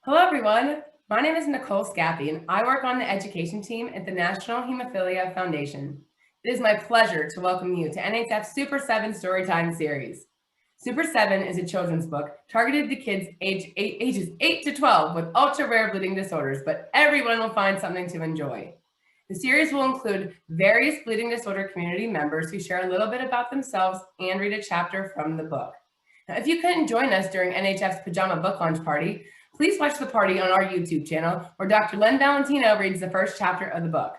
Hello, everyone. My name is Nicole Scappy, and I work on the education team at the National Hemophilia Foundation. It is my pleasure to welcome you to NHF's Super 7 Storytime series. Super 7 is a children's book targeted to kids ages 8 to 12 with ultra-rare bleeding disorders, but everyone will find something to enjoy. The series will include various bleeding disorder community members who share a little bit about themselves and read a chapter from the book. Now, if you couldn't join us during NHF's Pajama Book Launch Party, please watch the party on our YouTube channel where Dr. Len Valentino reads the first chapter of the book.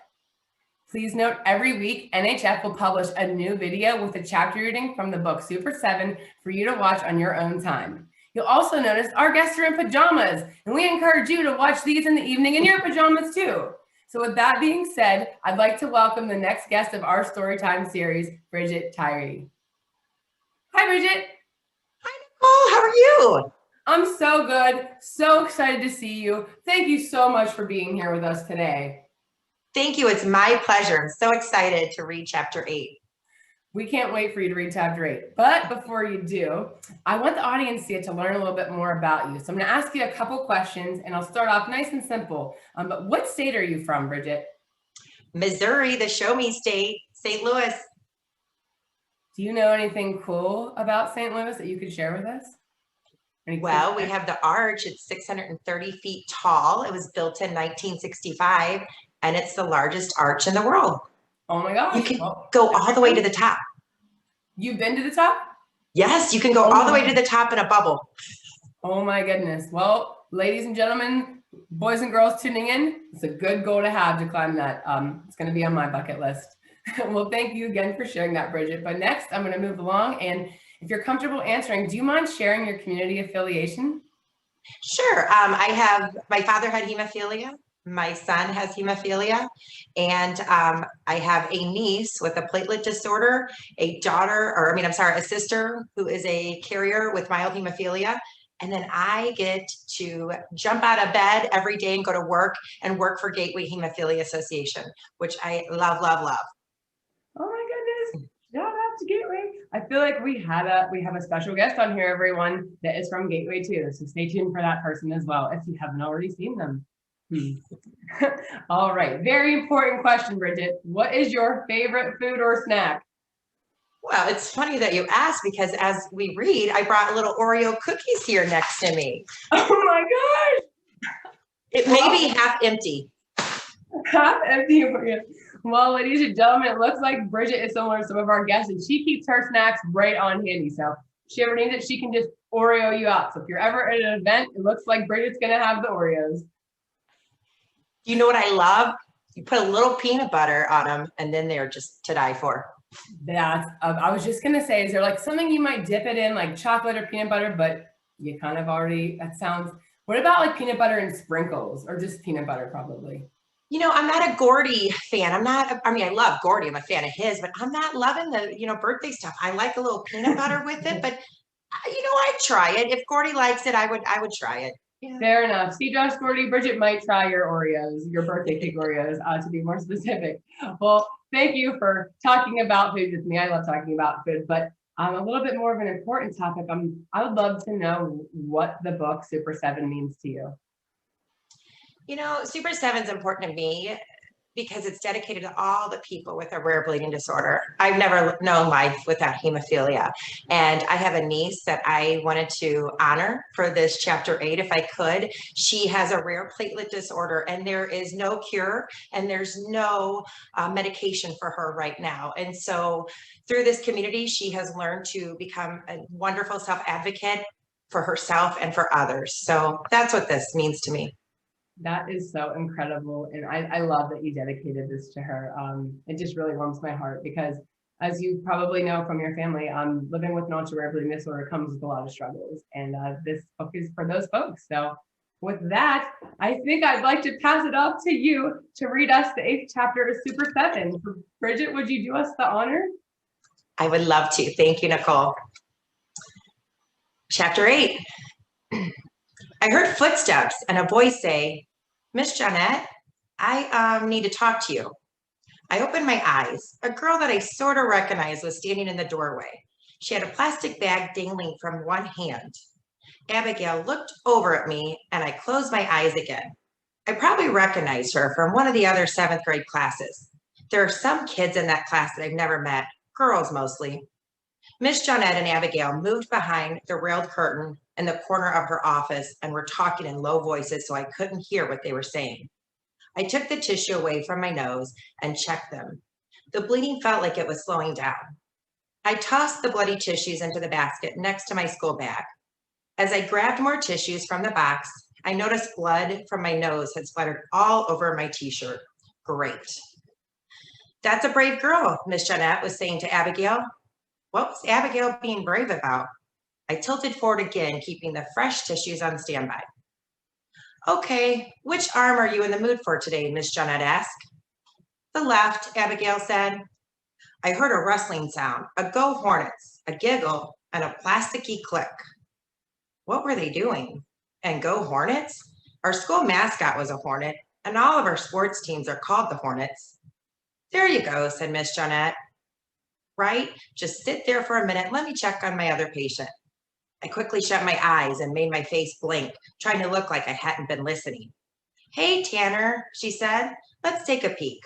Please note every week NHF will publish a new video with a chapter reading from the book Super 7 for you to watch on your own time. You'll also notice our guests are in pajamas, and we encourage you to watch these in the evening in your pajamas too. So with that being said, I'd like to welcome the next guest of our Storytime series, Bridget Tyree. Hi, Bridget. Hi, Nicole. How are you? I'm so good. So excited to see you. Thank you so much for being here with us today. Thank you. It's my pleasure. I'm so excited to read chapter 8. We can't wait for you to read chapter 8. But before you do, I want the audience to learn a little bit more about you. So I'm going to ask you a couple questions, and I'll start off nice and simple. But what state are you from, Bridget? Missouri, the show me state, St. Louis. Do you know anything cool about St. Louis that you could share with us? Well, we have the arch. It's 630 feet tall. It was built in 1965, and it's the largest arch in the world. Oh my gosh. You can go all the way to the top. You've been to the top? Yes, you can go all the way to the top in a bubble. Oh my goodness. Well, ladies and gentlemen, boys and girls tuning in, it's a good goal to have to climb that. It's going to be on my bucket list. Well, thank you again for sharing that, Bridget. But next, I'm going to move along. And if you're comfortable answering, do you mind sharing your community affiliation? Sure. My father had hemophilia. My son has hemophilia, and I have a niece with a platelet disorder, a sister who is a carrier with mild hemophilia. And then I get to jump out of bed every day and go to work for Gateway Hemophilia Association, which I love, love, love. Oh my goodness. Shout out to Gateway. I feel like we have a special guest on here, everyone, that is from Gateway too. So stay tuned for that person as well, if you haven't already seen them. All right. Very important question, Bridget. What is your favorite food or snack? Well, it's funny that you asked, because as we read, I brought little Oreo cookies here next to me. Oh my gosh. It may be half empty. Half empty. Well, ladies and gentlemen, it looks like Bridget is similar to some of our guests, and she keeps her snacks right on handy. So if she ever needs it, she can just Oreo you out. So if you're ever at an event, it looks like Bridget's going to have the Oreos. You know what I love? You put a little peanut butter on them, and then they're just to die for. I was just going to say, is there like something you might dip it in, like chocolate or peanut butter, but you kind of already, what about like peanut butter and sprinkles, or just peanut butter probably? You know, I'm not a Gordy fan. I love Gordy. I'm a fan of his, but I'm not loving the, birthday stuff. I like a little peanut butter with it, but I'd try it. If Gordy likes it, I would try it. Yeah. Fair enough. See, Josh, Gordy, Bridget might try your Oreos, your birthday cake Oreos, to be more specific. Well, thank you for talking about food with me. I love talking about food, but a little bit more of an important topic. I would love to know what the book Super 7 means to you. Super 7 is important to me because it's dedicated to all the people with a rare bleeding disorder. I've never known life without hemophilia. And I have a niece that I wanted to honor for this chapter 8, if I could. She has a rare platelet disorder, and there is no cure, and there's no medication for her right now. And so through this community, she has learned to become a wonderful self-advocate for herself and for others. So that's what this means to me. That is so incredible. And I love that you dedicated this to her. It just really warms my heart because, as you probably know from your family, living with an ultra-rare bleeding disorder comes with a lot of struggles. And this book is for those folks. So with that, I think I'd like to pass it off to you to read us the 8th chapter of Super 7. Bridget, would you do us the honor? I would love to. Thank you, Nicole. Chapter 8. I heard footsteps and a voice say, "Miss Jeanette, I need to talk to you." I opened my eyes. A girl that I sort of recognized was standing in the doorway. She had a plastic bag dangling from one hand. Abigail looked over at me and I closed my eyes again. I probably recognized her from one of the other seventh grade classes. There are some kids in that class that I've never met, girls mostly. Miss Johnette and Abigail moved behind the railed curtain in the corner of her office and were talking in low voices so I couldn't hear what they were saying. I took the tissue away from my nose and checked them. The bleeding felt like it was slowing down. I tossed the bloody tissues into the basket next to my school bag. As I grabbed more tissues from the box, I noticed blood from my nose had splattered all over my t-shirt. Great. That's a brave girl, Miss Jeanette was saying to Abigail. What was Abigail being brave about? I tilted forward again, keeping the fresh tissues on standby. Okay, which arm are you in the mood for today, Miss Jeanette asked. The left, Abigail said. I heard a rustling sound, a go Hornets, a giggle, and a plasticky click. What were they doing? And go Hornets? Our school mascot was a Hornet, and all of our sports teams are called the Hornets. There you go, said Miss Jeanette. Right? Just sit there for a minute. Let me check on my other patient. I quickly shut my eyes and made my face blink, trying to look like I hadn't been listening. Hey, Tanner, she said. Let's take a peek.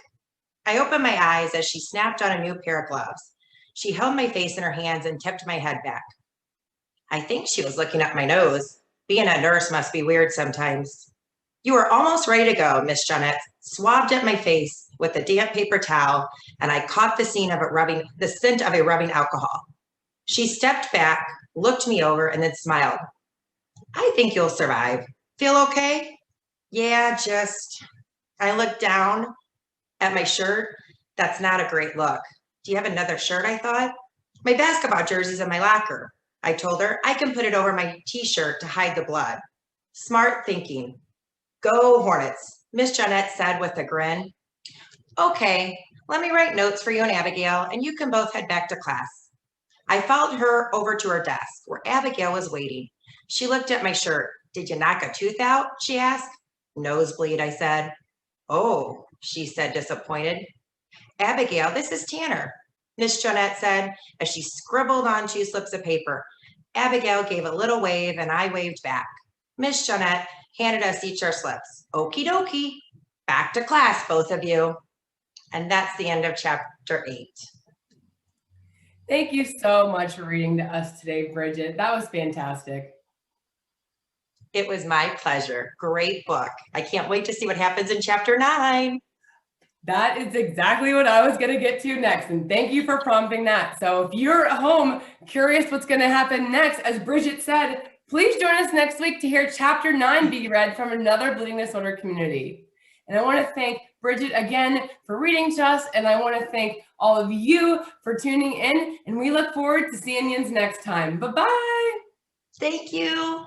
I opened my eyes as she snapped on a new pair of gloves. She held my face in her hands and tipped my head back. I think she was looking up my nose. Being a nurse must be weird sometimes. You are almost ready to go, Miss Jeanette swabbed at my face with a damp paper towel, and I caught the scent of a rubbing alcohol. She stepped back, looked me over, and then smiled. I think you'll survive. Feel okay? Yeah, just. I looked down at my shirt. That's not a great look. Do you have another shirt? I thought. My basketball jersey's in my locker. I told her I can put it over my t-shirt to hide the blood. Smart thinking. Go Hornets, Miss Jeanette said with a grin. Okay, let me write notes for you and Abigail, and you can both head back to class. I followed her over to her desk where Abigail was waiting. She looked at my shirt. Did you knock a tooth out? She asked. Nosebleed, I said. Oh, she said, disappointed. Abigail, this is Tanner, Miss Jeanette said as she scribbled on 2 slips of paper. Abigail gave a little wave and I waved back. Miss Jeanette handed us each our slips. Okie dokie, back to class, both of you. And that's the end of chapter 8. Thank you so much for reading to us today, Bridget. That was fantastic. It was my pleasure. Great book. I can't wait to see what happens in chapter 9. That is exactly what I was going to get to next. And thank you for prompting that. So if you're at home curious what's going to happen next, as Bridget said, please join us next week to hear chapter 9 be read from another bleeding disorder community. And I want to thank Bridget again for reading to us. And I want to thank all of you for tuning in. And we look forward to seeing you next time. Bye-bye. Thank you.